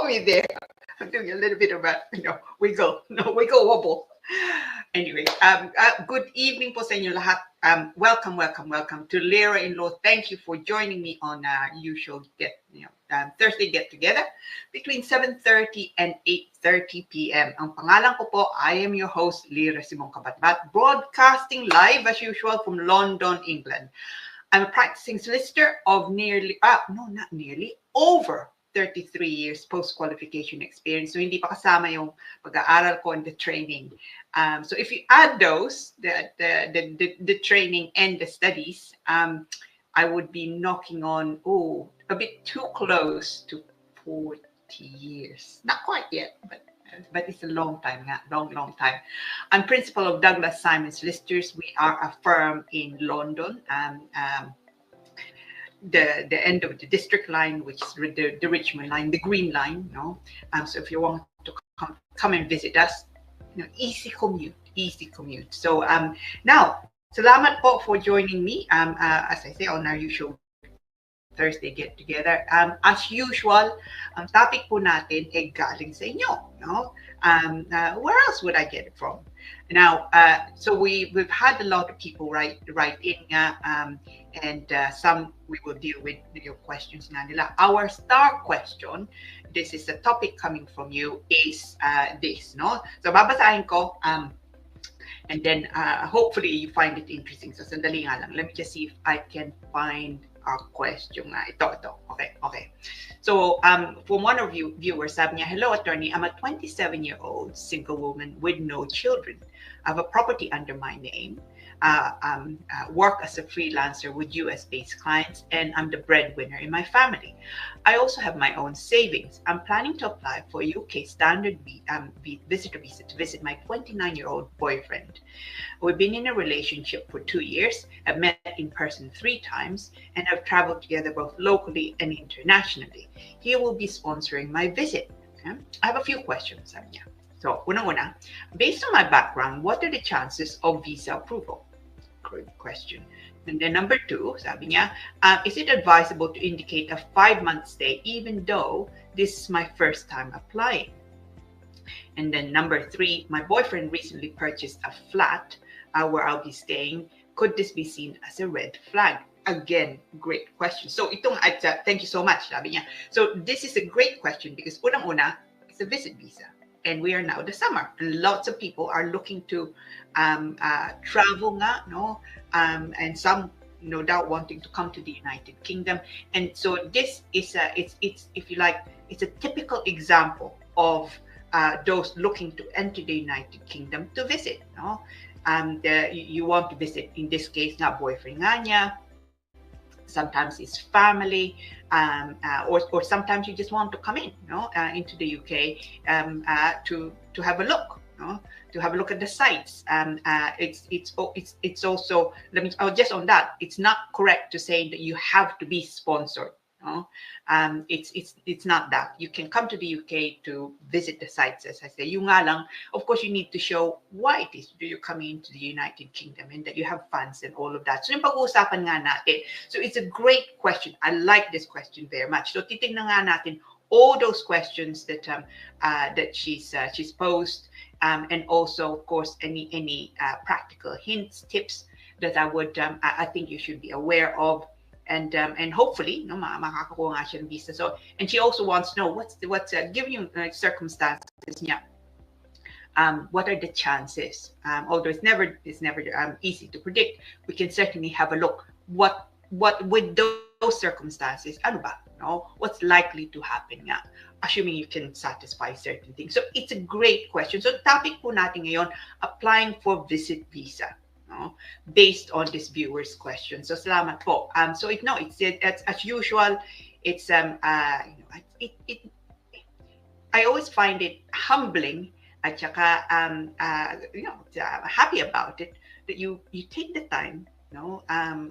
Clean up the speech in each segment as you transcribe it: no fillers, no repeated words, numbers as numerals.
me there. I'm doing a little bit of a, wiggle wobble. Anyway, good evening po sa inyo lahat. Welcome to Lira in Law. Thank you for joining me on usual Thursday get together between 7:30 and 8:30 p.m. Ang pangalan ko po, I am your host, Lira Simon Kabatbat, broadcasting live as usual from London, England. I'm a practicing solicitor of over 33 years post-qualification experience. So hindi pa kasama yung pag-aaral ko and the training. So if you add those, the training and the studies, I would be knocking on, a bit too close to 40 years. Not quite yet, but it's a long time, long time. I'm principal of Douglas Simon Solicitors. We are a firm in London, the end of the district line, which is the Richmond line, the Green line, so if you want to come and visit us, easy commute. So now, salamat po for joining me, as I say, on our usual Thursday get together. As usual, ang topic po natin ay galing sa inyo, where else would I get it from? Now, so we've had a lot of people write in, and some we will deal with your questions nga nila. Our star question, this is a topic coming from you, is this, no? So babasahin ko, and then hopefully you find it interesting. So sandali nga lang. Let me just see if I can find a question. Ito. Okay. So from one of you viewers, sabi niya, hello attorney, I'm a 27-year-old single woman with no children. I have a property under my name. Work as a freelancer with US-based clients, and I'm the breadwinner in my family. I also have my own savings. I'm planning to apply for a UK standard visitor visa to visit my 29-year-old boyfriend. We've been in a relationship for 2 years, have met in person 3 times, and have traveled together both locally and internationally. He will be sponsoring my visit. Okay? I have a few questions, sabi niya. So, unang-una, based on my background, what are the chances of visa approval? Great question. And then number 2, sabi niya, is it advisable to indicate a 5-month stay even though this is my first time applying? And then number 3, my boyfriend recently purchased a flat where I'll be staying. Could this be seen as a red flag? Again, great question. So thank you so much, sabi niya. So this is a great question because unang-una, it's a visit visa. And we are now the summer. And lots of people are looking to travel nga, and some no doubt wanting to come to the United Kingdom. And so this is it's if you like, it's a typical example of those looking to enter the United Kingdom to visit. You want to visit, in this case, nga boyfriend nga niya. Sometimes it's family, or sometimes you just want to come in, into the UK to have a look, to have a look at the sites. It's also, just on that, it's not correct to say that you have to be sponsored. It's not that. You can come to the UK to visit the sites, as I say. Yung nga lang, of course, you need to show why it is that you're coming into the United Kingdom and that you have funds and all of that. So yung pag-uusapan nga natin. So it's a great question. I like this question very much. So titignan nga natin all those questions that she's posed, and also, of course, any practical hints, tips that I think you should be aware of. And hopefully, makakakuha nga siya ng visa. So, and she also wants to know what's given you circumstances niya. What are the chances? Although it's never easy to predict, we can certainly have a look. What with those circumstances, ano ba? What's likely to happen nga? Assuming you can satisfy certain things. So it's a great question. So topic po natin ngayon, applying for visit visa. Based on this viewer's question. So salamat po. So it's as usual. It's I always find it humbling at saka happy about it that you take the time. I'm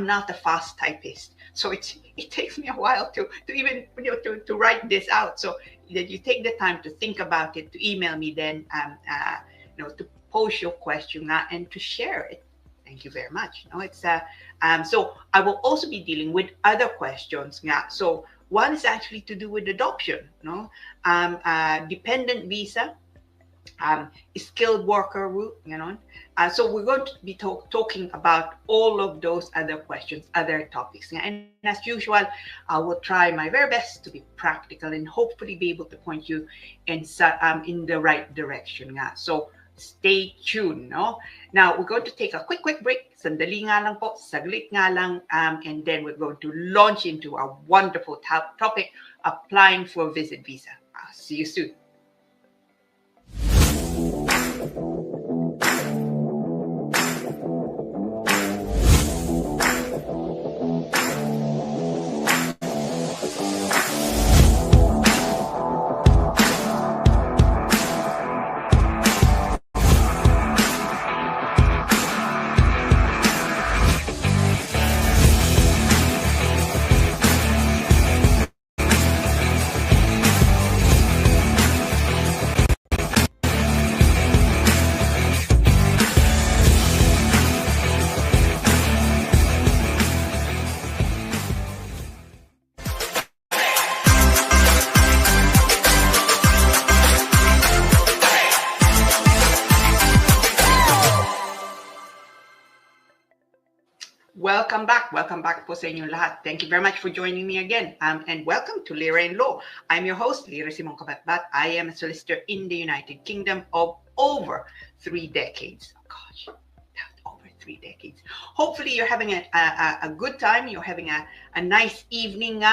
not a fast typist, so it takes me a while to even to write this out. So that you take the time to think about it, to email me, then to post your question and to share it. Thank you very much. So I will also be dealing with other questions. So One is actually to do with adoption, no? Dependent visa, skilled worker route, so we're going to be talking about all of those other questions, other topics. And as usual, I will try my very best to be practical and hopefully be able to point you in the right direction. So stay tuned. No? Now, we're going to take a quick break. Sandali nga lang po, saglit nga lang, and then we're going to launch into our wonderful topic, applying for a visit visa. See you soon. Welcome back po sa inyong lahat. Thank you very much for joining me again. And welcome to Lira in Law. I'm your host, Lira Simon Kabatbat. I am a solicitor in the United Kingdom of over 3 decades. Oh, gosh, over 3 decades. Hopefully you're having a good time. You're having a nice evening.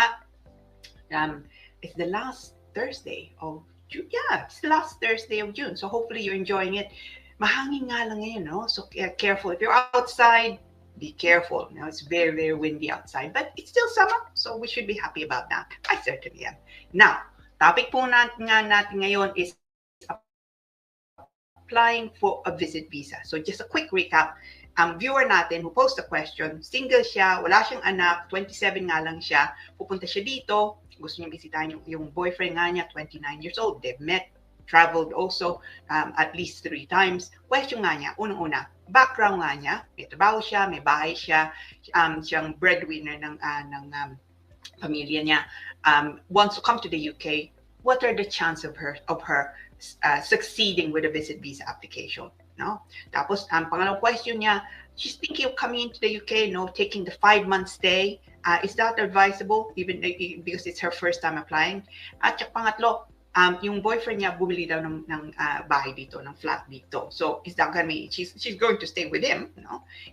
It's the last Thursday of June. Yeah, it's the last Thursday of June. So hopefully you're enjoying it. Mahangin nga lang ngayon, no? So careful. If you're outside, be careful. It's very, very windy outside, but it's still summer, so we should be happy about that. I certainly am. Now, topic po natin ngayon is applying for a visit visa. So just a quick recap. Viewer natin who posed a question, single siya, wala siyang anak, 27 nga lang siya, pupunta siya dito, gusto niya bisitahin yung boyfriend nga niya, 29 years old, they've met, traveled also at least 3 times. Question nga niya, unang-una, background nga niya, may trabaho siya, may bahay siya, siyang breadwinner ng pamilya niya, wants to come to the UK. What are the chances of her succeeding with a visit visa application? No? Tapos, pangalawang question niya, she's thinking of coming into the UK, taking the 5-month stay. Is that advisable, even because it's her first time applying? At pangatlo, yung boyfriend niya bumili daw ng bahay dito, ng flat dito. So is that going to be, she's going to stay with him,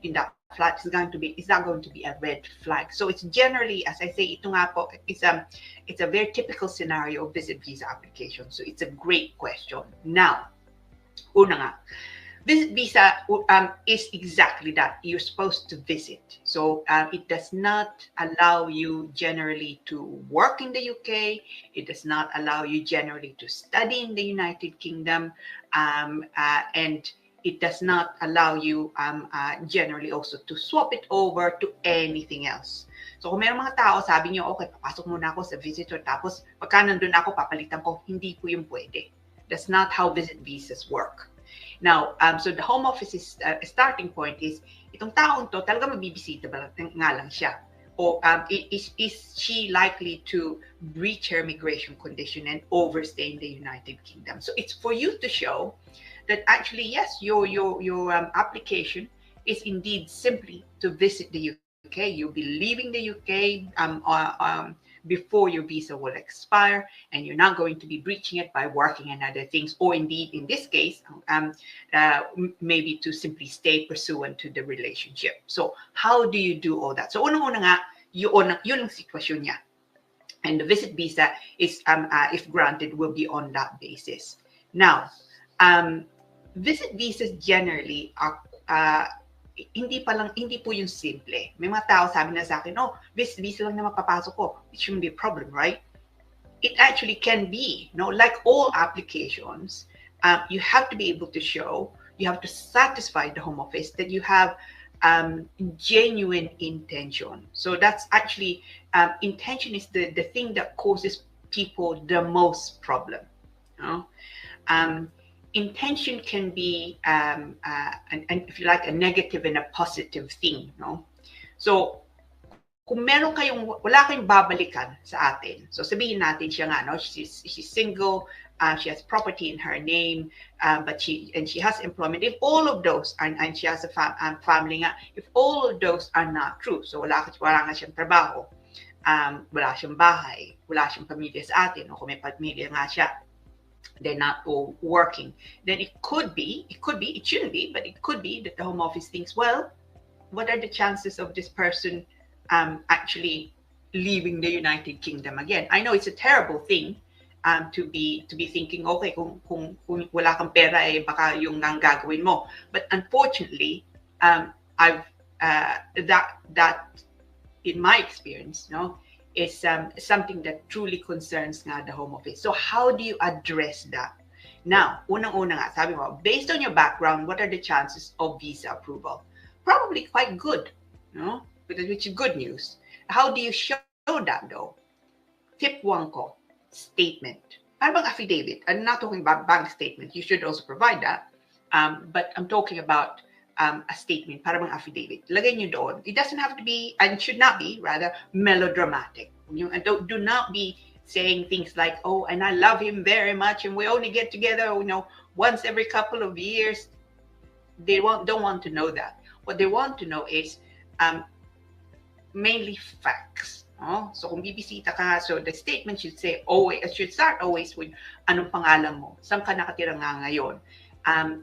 in that flat. Is that going to be a red flag? So it's generally, as I say, ito nga po, it's a very typical scenario of visit visa application. So it's a great question. Now, una nga, visit visa is exactly that. You're supposed to visit. So it does not allow you generally to work in the UK. It does not allow you generally to study in the United Kingdom. And it does not allow you generally also to swap it over to anything else. So kung mayroong mga tao, sabi niyo, okay, papasok muna ako sa visitor, tapos pagka nandun ako, papalitan ko, hindi po yung pwede. That's not how visit visas work. Now, so the Home Office's starting point is, itong taong to, talaga mabibisita ba nga lang siya? Or is she likely to breach her migration condition and overstay in the United Kingdom? So it's for you to show that actually, yes, your application is indeed simply to visit the UK. You'll be leaving the UK before your visa will expire, and you're not going to be breaching it by working and other things, or indeed, in this case, maybe to simply stay pursuant to the relationship. So how do you do all that? So unang-una nga, yun ang sitwasyon niya. And the visit visa is, if granted, will be on that basis. Now, visit visas generally are hindi po yung simple. May mga tao sabi na sa akin, visit visa lang na mapapasok ko. It shouldn't be a problem, right? It actually can be, like all applications, you have to be able to show, you have to satisfy the Home Office that you have genuine intention. So that's actually, intention is the thing that causes people the most problem. Intention can be, and if you like, a negative and a positive thing. So kung meron kayong, wala kayong babalikan sa atin, so sabihin natin siya nga, no, she's single, she has property in her name, but she has employment. If all of those are, and she has a family nga, if all of those are not true, so wala nga siyang trabaho, wala siyang bahay, wala siyang pamilya sa atin, o kung may pamilya nga siya, they're not all working, then it shouldn't be, but it could be that the Home Office thinks, well, what are the chances of this person actually leaving the United Kingdom again? I know it's a terrible thing to be thinking, okay, kung wala kang pera, eh, baka yung nang gagawin mo. But unfortunately, I've that in my experience, no, is something that truly concerns nga the Home Office. So how do you address that? Now, unang-una nga, sabi mo, based on your background, what are the chances of visa approval? Probably quite good, no? Which is good news. How do you show that though? Tip 1 ko, statement. Ano bang affidavit? I'm not talking about bank statement. You should also provide that. But I'm talking about a statement, para bang affidavit. Lagay nyo doon. It doesn't have to be, and should not be, rather, melodramatic. And do not be saying things like, oh, and I love him very much, and we only get together, once every couple of years. They don't want to know that. What they want to know is mainly facts. Oh? So kung bibisita ka, so the statement should say should start always with anong pangalan mo, saan ka nakatira nga ngayon,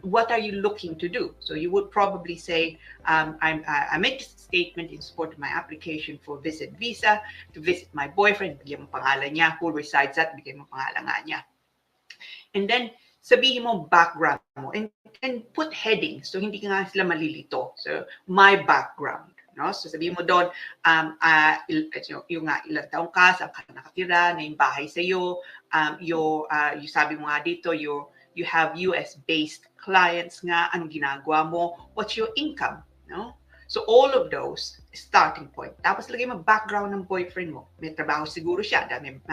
what are you looking to do? So you would probably say, I make this statement in support of my application for visit visa to visit my boyfriend. Bigyan mo pangalan niya, who resides at, bigyan mo pangalan nga niya. And then sabihin mo background mo and put headings so hindi ka nga sila malilito. So my background, no? So sabihin mo doon yung ilang taong ka, saan ka nakatira, na yung bahay sa iyo, yung sabi mo nga dito, you have US-based clients nga, anong ginagawa mo, what's your income, no? So all of those starting point. Tapos lagay mo background ng boyfriend mo. May trabaho siguro siya, dahil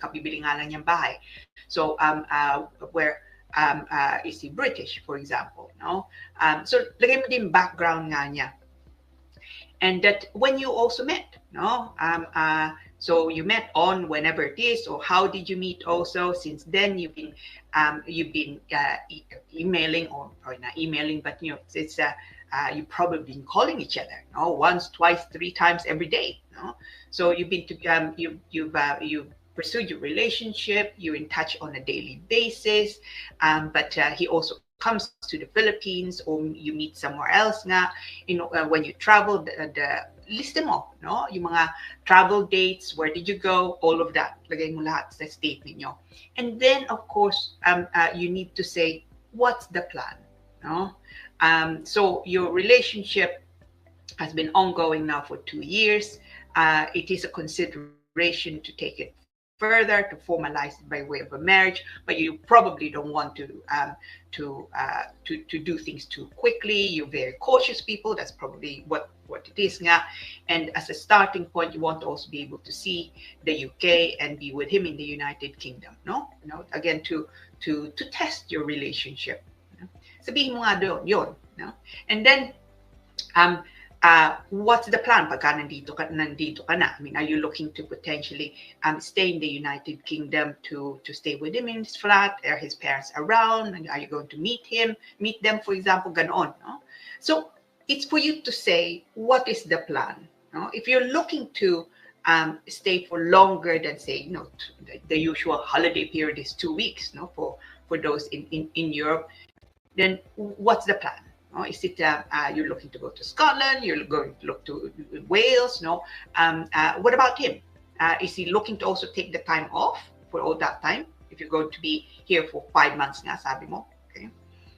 kapibili nga lang niyang bahay. So where is he British, for example, no? So lagay mo din background nga niya. And that when you also met, no? So you met on whenever it is, or how did you meet also? Since then you've been emailing or not emailing, but it's you've probably been calling each other, no? Once, twice, 3 times every day, no? So you've been you've pursued your relationship, you're in touch on a daily basis, but he also comes to the Philippines, or you meet somewhere else nga, when you travel, the list them all, no? Yung mga travel dates, where did you go, all of that. Lagay mo lahat sa statement nyo. And then, of course, you need to say, what's the plan, no? So your relationship has been ongoing now for 2 years. It is a consideration to take it further, to formalize it by way of a marriage, but you probably don't want to do things too quickly. You're very cautious people. That's probably what it is nga. And as a starting point, you want to also be able to see the UK and be with him in the United Kingdom, no? Again, to test your relationship. Sabihin mo nga doon, yun, no? And then what's the plan pagka nandito ka na? I mean, are you looking to potentially stay in the United Kingdom to stay with him in his flat? Are his parents around? And are you going to meet them, for example, ganon, no? So it's for you to say, what is the plan, no? If you're looking to stay for longer than, say, the usual holiday period is 2 weeks, no, for those in Europe, then what's the plan? Is it you're looking to go to Scotland? You're going to look to Wales? No. What about him? Is he looking to also take the time off for all that time? If you're going to be here for 5 months, nga sabi mo. Okay.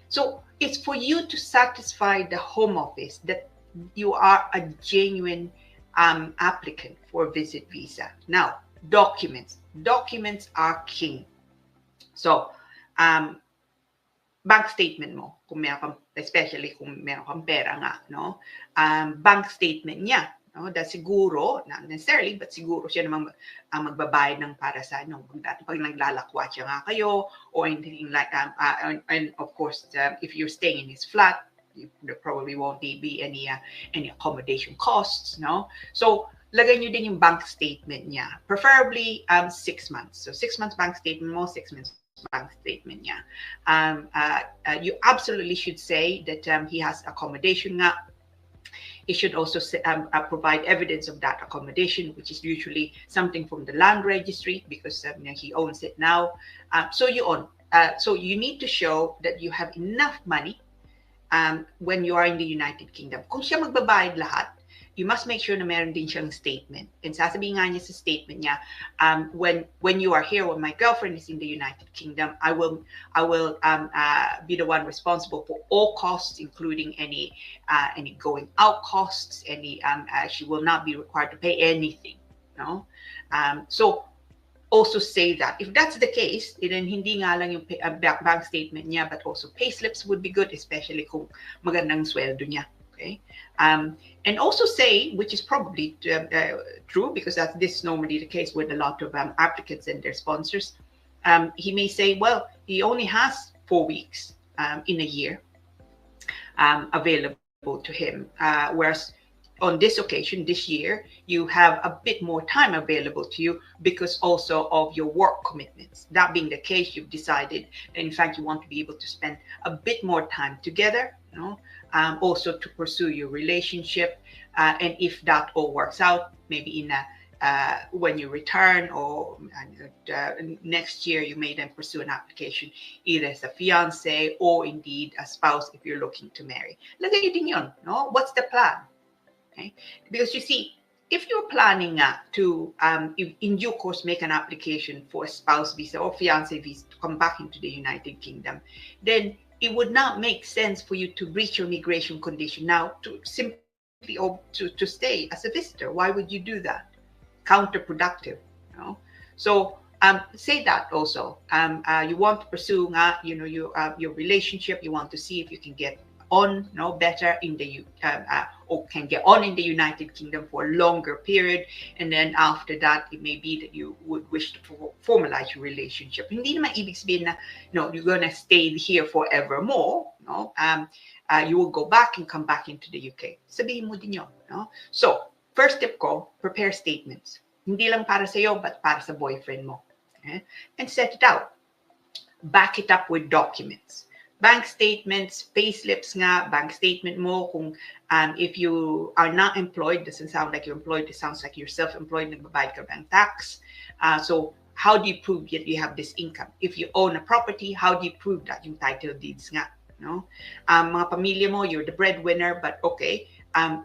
So it's for you to satisfy the Home Office that you are a genuine applicant for a visit visa. Now, documents are king. So bank statement mo, kung meron kang, especially kung meron kang pera nga, no? Bank statement niya, no? Dahil siguro, not necessarily, but siguro siya namang magbabayad ng para sa, pag naglalakwat siya nga kayo, or anything like that. And of course, if you're staying in his flat, there probably won't be any accommodation costs, no? So lagay nyo din yung bank statement niya. Preferably 6 months. So 6 months bank statement mo, 6 months bank statement niya. You absolutely should say that he has accommodation nga. He should also provide evidence of that accommodation, which is usually something from the land registry because he owns it now. So you need to show that you have enough money when you are in the United Kingdom. Kung siya magbabayad lahat, you must make sure na meron din siyang statement. And sasabihin nga niya sa statement niya, when you are here, when my girlfriend is in the United Kingdom, I will be the one responsible for all costs, including any going out costs. She will not be required to pay anything. No, so also say that. If that's the case, then hindi nga lang yung bank statement niya, but also pay slips would be good, especially kung magandang sweldo niya. Okay, and also say, which is probably true because this is normally the case with a lot of applicants and their sponsors. He may say, well, he only has 4 weeks in a year available to him, whereas on this occasion, this year, you have a bit more time available to you because also of your work commitments. That being the case, you've decided that in fact you want to be able to spend a bit more time together, also to pursue your relationship. And if that all works out, maybe in when you return or next year, you may then pursue an application either as a fiance or indeed a spouse if you're looking to marry. Lagay din yun, no? What's the plan? Okay? Because you see, if you're planning to, in due course, make an application for a spouse visa or fiance visa to come back into the United Kingdom, then it would not make sense for you to breach your migration condition now to simply or to stay as a visitor. Why would you do that? Counterproductive. So say that also. You want to pursue your relationship. You want to see if you can get on better in the or can get on in the United Kingdom for a longer period, and then after that it may be that you would wish to formalize your relationship. Hindi naman ibig sabihin na you're gonna stay here forevermore. You will go back and come back into the UK. Sabihin mo din yun. So first tip ko, prepare statements. Hindi lang para sa iyo but para sa boyfriend mo. Okay? And set it out. Back it up with documents. Bank statements, payslips nga, bank statement mo kung if you are not employed, doesn't sound like you're employed, it sounds like you're self-employed, nagbabayad ka ng tax. So how do you prove that you have this income? If you own a property, how do you prove that? Yung title deeds nga. Mga pamilya mo, you're the breadwinner, but okay.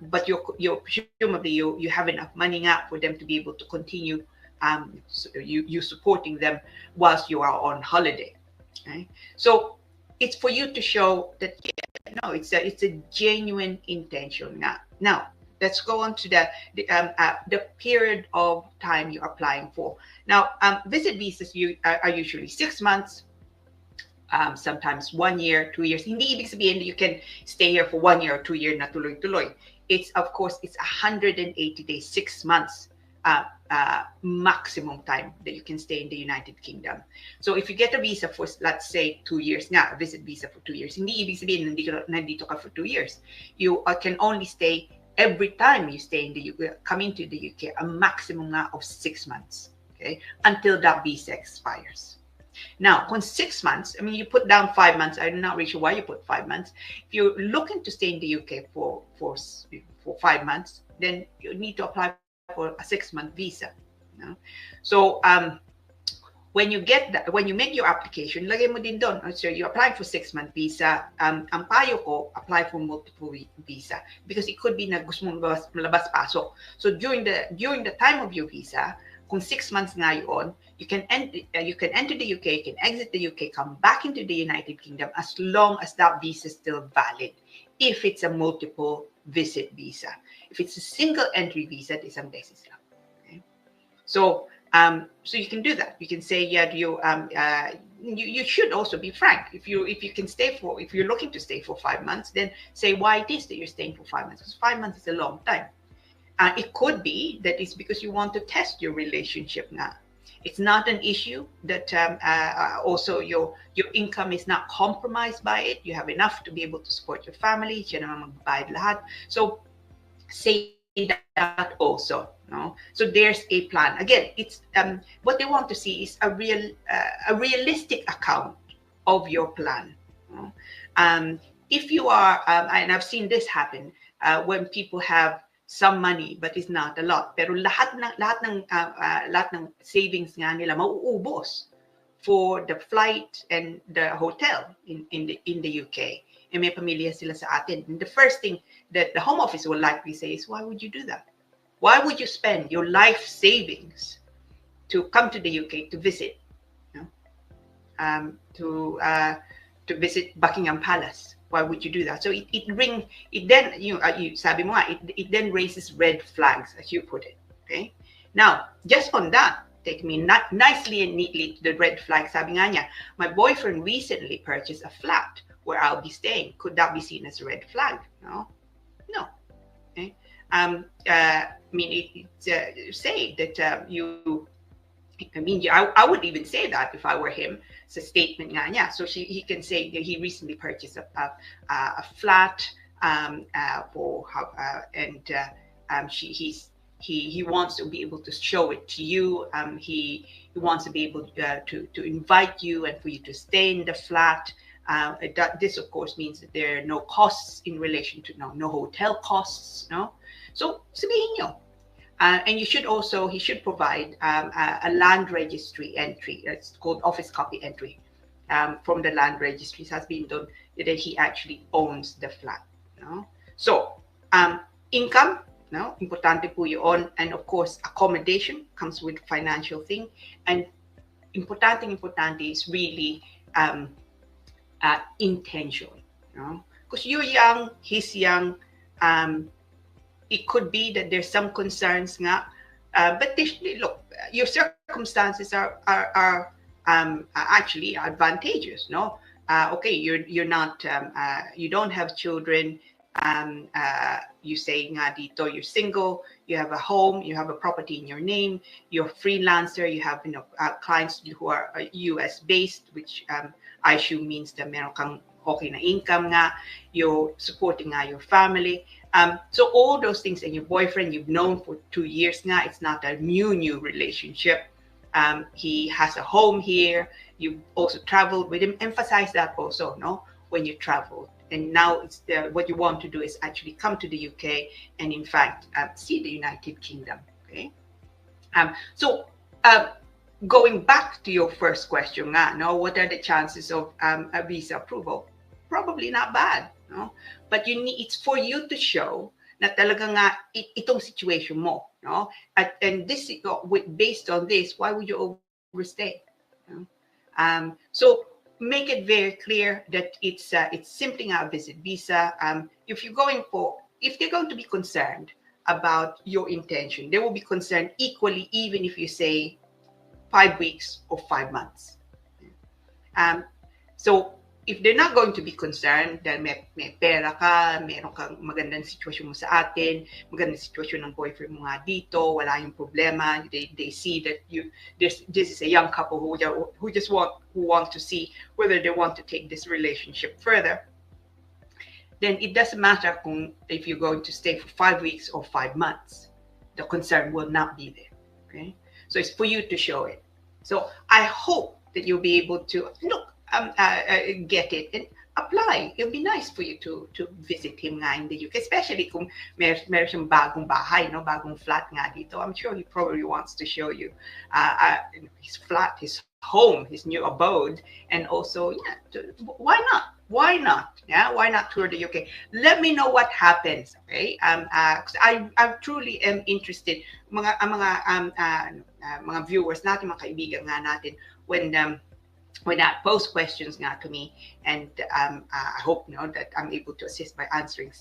But you're presumably you have enough money nga for them to be able to continue you supporting them whilst you are on holiday. Okay? So it's for you to show that it's a genuine intention. Now let's go on to the period of time you're applying for. Now visit visas are usually 6 months, sometimes 1 year, 2 years. Hindi ibig sabihin that you can stay here for 1 year or 2 years na tuloy-tuloy. It's of course it's 180 days, 6 months maximum time that you can stay in the United Kingdom. So if you get a visa for, let's say, 2 years nga, a visit visa for 2 years, hindi ibig sabihin nandito ka for 2 years. You can only stay every time you stay in the UK, come into the UK, a maximum nga of 6 months, okay, until that visa expires. Now, on 6 months, I mean, you put down 5 months. I'm not really sure why you put 5 months. If you're looking to stay in the UK for 5 months, then you need to apply for a 6-month visa. So when you get that, when you make your application, lagay mo din doon. So you apply for 6-month visa. Ang payo ko, apply for multiple visa because it could be na gusto mong malabas pasok. So during the time of your visa, kung 6 months nga yun, you can enter the UK, you can exit the UK, come back into the United Kingdom as long as that visa is still valid. If it's a multiple visit visa. If it's a single entry visa, isang beses lang. Okay? So you can do that. You can say, you should also be frank. If you're looking to stay for 5 months, then say why it is that you're staying for 5 months. Because 5 months is a long time. It could be that it's because you want to test your relationship now. It's not an issue that also your income is not compromised by it. You have enough to be able to support your family. Siya naman magbabayad lahat. So say that also. No? So there's a plan. Again, it's what they want to see is a realistic account of your plan. No? If you are, and I've seen this happen when people have some money but it's not a lot, pero lahat ng savings nga nila mauubos for the flight and the hotel in the UK. And may pamilya sila sa atin. And the first thing that the Home Office will likely say is, why would you do that? Why would you spend your life savings to come to the UK to visit, you know, to visit Buckingham Palace? Why would you do that? So it then, sabi mo nga, it then raises red flags, as you put it. Okay. Now, just on that, take me nicely and neatly to the red flag. Sabi nga niya, my boyfriend recently purchased a flat where I'll be staying. Could that be seen as a red flag? No. Okay. I mean, say that I would even say that if I were him. It's a statement nga niya. So he can say that he recently purchased a flat for he wants to be able to show it to you. He wants to be able to invite you and for you to stay in the flat. This of course means that there are no costs in relation to no hotel costs. No, so sabihin niyo. And he should provide a land registry entry. It's called office copy entry from the land registry. It has been done that he actually owns the flat. No? So income, no, importante po yun. And of course, accommodation comes with financial thing. And importante is really intention. No? Because you're young, he's young. It could be that there's some concerns nga, but look, your circumstances are actually advantageous, no? Okay, you're not, you don't have children. You say nga dito, you're single, you have a home, you have a property in your name, you're a freelancer, you have clients who are US based, which I assume means that meron kang okay na income nga, you're supporting your family. So all those things, and your boyfriend you've known for 2 years now, it's not a new relationship. He has a home here. You've also traveled with him. Emphasize that also, no, when you travel. And now it's what you want to do is actually come to the UK and in fact see the United Kingdom. Okay. So going back to your first question, no, what are the chances of a visa approval? Probably not bad. No? But it's for you to show na talaga nga itong situation mo, no? And this based on this, why would you overstay? No? So make it very clear that it's simply a visit visa. If they're going to be concerned about your intention, they will be concerned equally, even if you say 5 weeks or 5 months. So if they're not going to be concerned dahil may pera ka, meron kang magandang sitwasyon mo sa atin, magandang sitwasyon ng boyfriend mo nga dito, wala yung problema, they see that this is a young couple who want to see whether they want to take this relationship further, then it doesn't matter if you're going to stay for 5 weeks or 5 months. The concern will not be there. Okay, so it's for you to show it. So I hope that you'll be able to get it and apply. It'll be nice for you to visit him nga in the UK, especially kung meron siyang bagong bahay, no, bagong flat nga dito. I'm sure he probably wants to show you his flat, his home, his new abode, and also, why not? Why not? Yeah, why not tour the UK? Let me know what happens. Okay, because I truly am interested. Mga viewers natin, mga kaibigan nga natin, when that post questions nga to me, and I hope that I'm able to assist by answering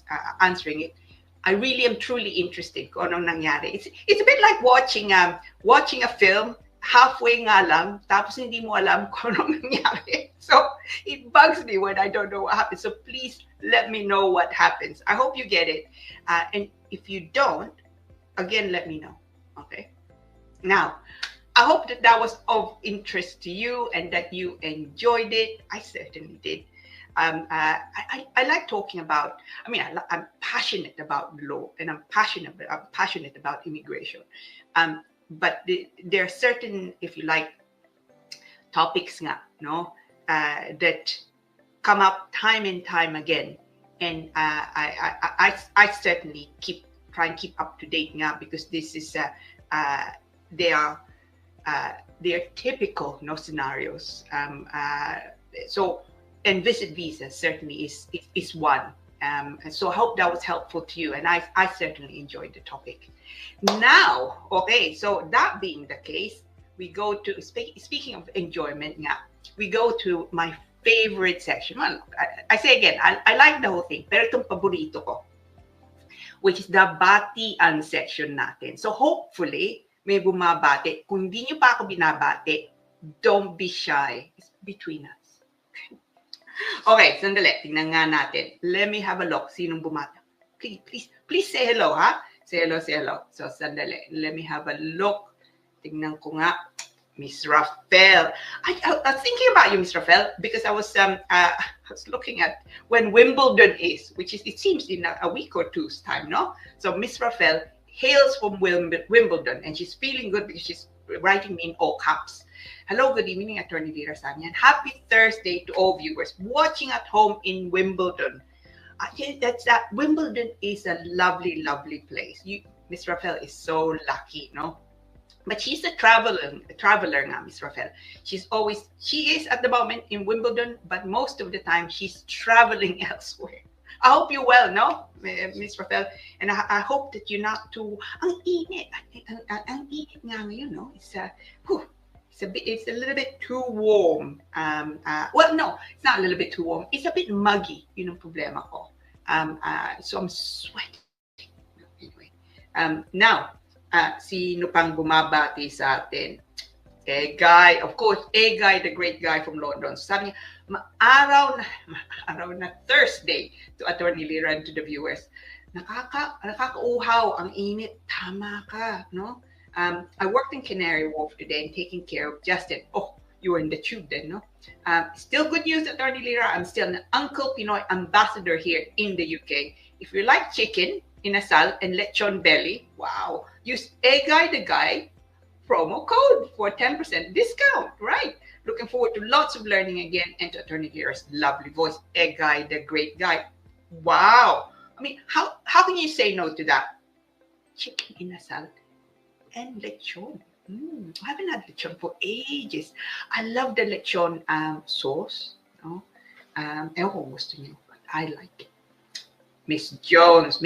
it. I really am truly interested kung anong nangyari. It's a bit like watching a film, halfway nga lang, tapos hindi mo alam kung anong nangyari. So it bugs me when I don't know what happens. So please let me know what happens. I hope you get it. And if you don't, again, let me know. Okay. Now, I hope that was of interest to you and that you enjoyed it. I certainly did. I like talking about. I mean, I'm passionate about law, and I'm passionate about immigration. But there are certain, if you like, topics nga, no, that come up time and time again, and I certainly try and keep up to date nga, because this is they are typical, no, scenarios. So, and visit visa certainly is one. And so I hope that was helpful to you, and I certainly enjoyed the topic. Now, okay, so that being the case, we go to, speaking of enjoyment nga, we go to my favorite section. Well, I say again, I like the whole thing, pero itong paborito ko, which is the batian section natin. So hopefully, may bumabati. Kung hindi nyo pa ako binabati, don't be shy. It's between us. Okay, sandali. Tingnan nga natin. Let me have a look. Sinong bumata? Please say hello, ha? Say hello, say hello. So, sandali. Let me have a look. Tingnan ko nga. Miss Rafael. I was thinking about you, Miss Rafael, because I was looking at when Wimbledon is, which is, it seems, in a week or two's time, no? So, Miss Rafael hails from Wimbledon, and she's feeling good because she's writing me in all caps. Hello, good evening, Attorney Vera Sanya, and happy Thursday to all viewers watching at home in Wimbledon. I think that Wimbledon is a lovely, lovely place. Miss Rafael is so lucky, no? But she's a traveler now, Miss Rafael. She is at the moment in Wimbledon, but most of the time she's traveling elsewhere. I hope you're well, no, Miss Rafael? And I hope that you're not too, ang init nga ngayon, no? It's a little bit too warm. Well, no, it's not a little bit too warm. It's a bit muggy, yun ang problema ko. So I'm sweating. Anyway, now, sino pang bumabati sa atin? Guy, of course, Guy, the great guy from London. So sabi niya, araw na Thursday to Attorney Lira and to the viewers. Nakakauhaw ang init. Tama ka, no? I worked in Canary Wharf today and taking care of Justin. Oh, you were in the tube then, no? Still good news, Attorney Lira. I'm still an Uncle Pinoy ambassador here in the UK. If you like chicken, inasal, and lechon belly, wow, use Guy the Guy promo code for 10% discount, right? Looking forward to lots of learning again, and to Attorney Lira's lovely voice, Guy the great guy. Wow. I mean, how can you say no to that? Chicken inasal and lechon. I haven't had lechon for ages. I love the lechon sauce. No? Ewan ko gusto niyo, but I like it. Miss Jones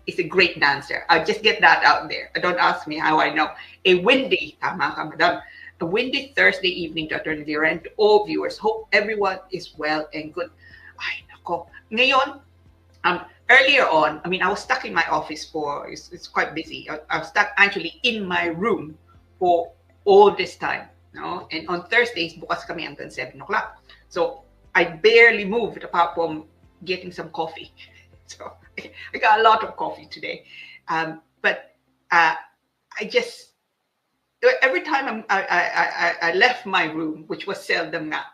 is a great dancer. I'll just get that out there. Don't ask me how I know. Tama ka, madam. A windy Thursday evening to Attorney Lira and to all viewers. Hope everyone is well and good. Ay, nako. Ngayon, earlier on, I mean, I was stuck in my office it's quite busy. I was stuck actually in my room for all this time, no? And on Thursdays, bukas kami hanggang 7 o'clock. So I barely moved apart from getting some coffee. So I got a lot of coffee today. But I just, every time I left my room, which was seldom now,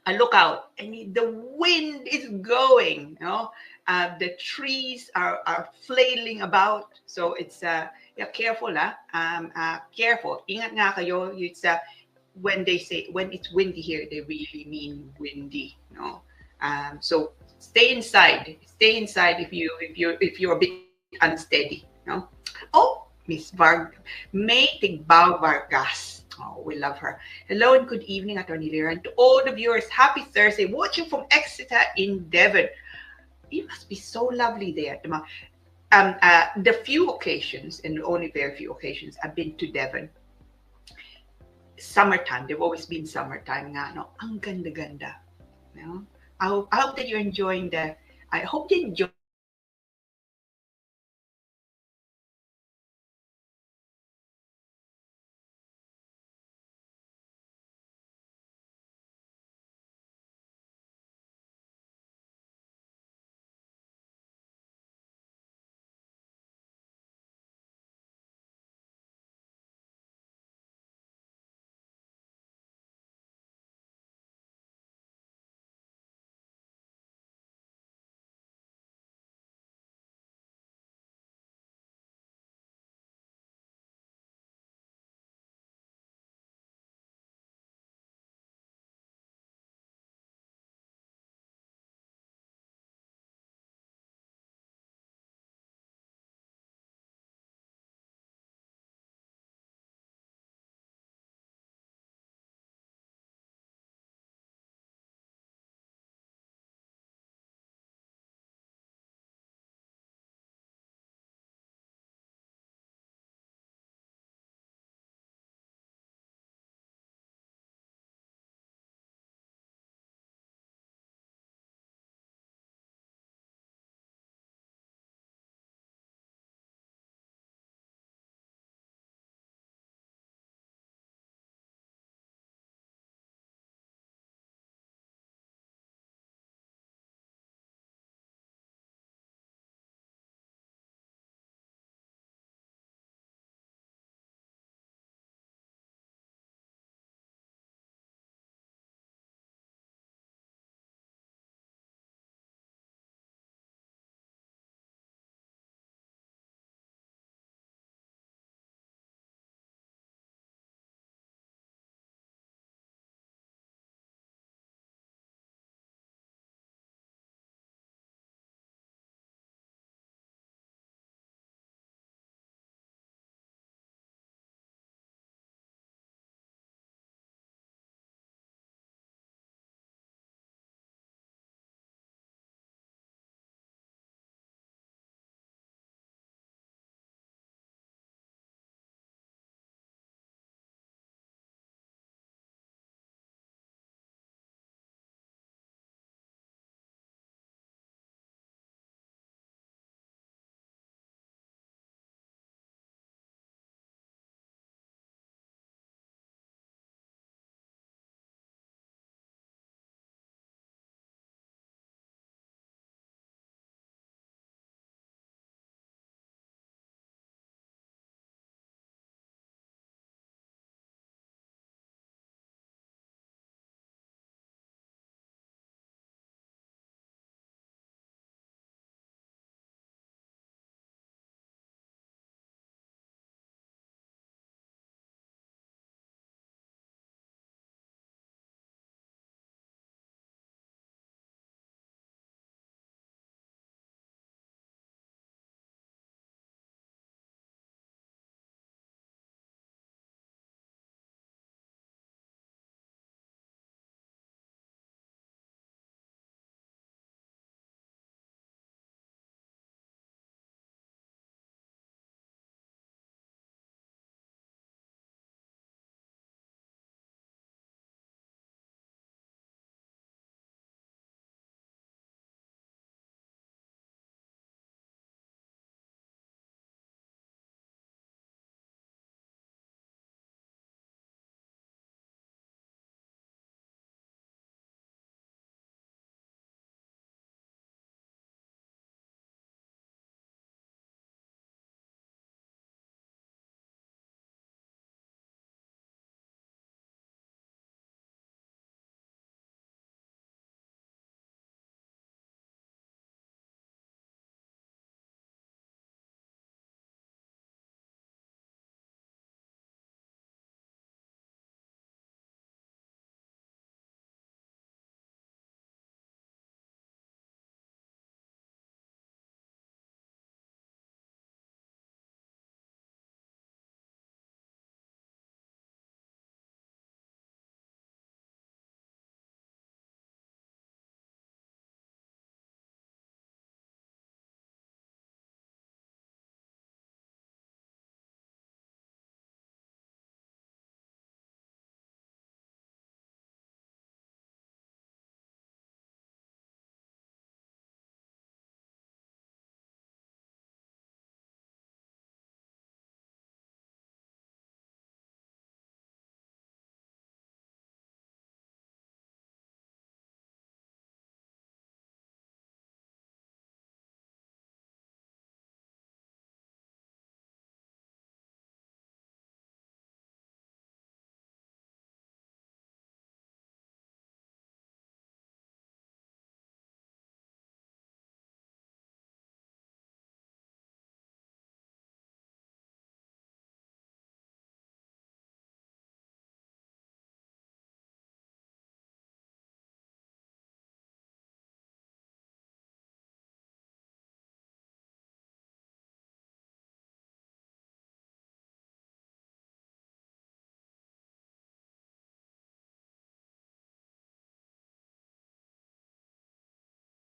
I look out and the wind is going, you know. The trees are flailing about, so it's careful, careful. Ingat nga kayo. It's when they say when it's windy here, they really mean windy, you know. So stay inside. Stay inside if you're a bit unsteady, you know. Oh, Miss May Tigbao Vargas. Oh, we love her. Hello and good evening, Attorney Lira, and to all the viewers. Happy Thursday, watching from Exeter in Devon. It must be so lovely there. The few occasions, and only very few occasions, I've been to Devon. Summertime, they've always been summertime nga, no? Ang ganda-ganda. You know? I hope that you're enjoying I hope you enjoy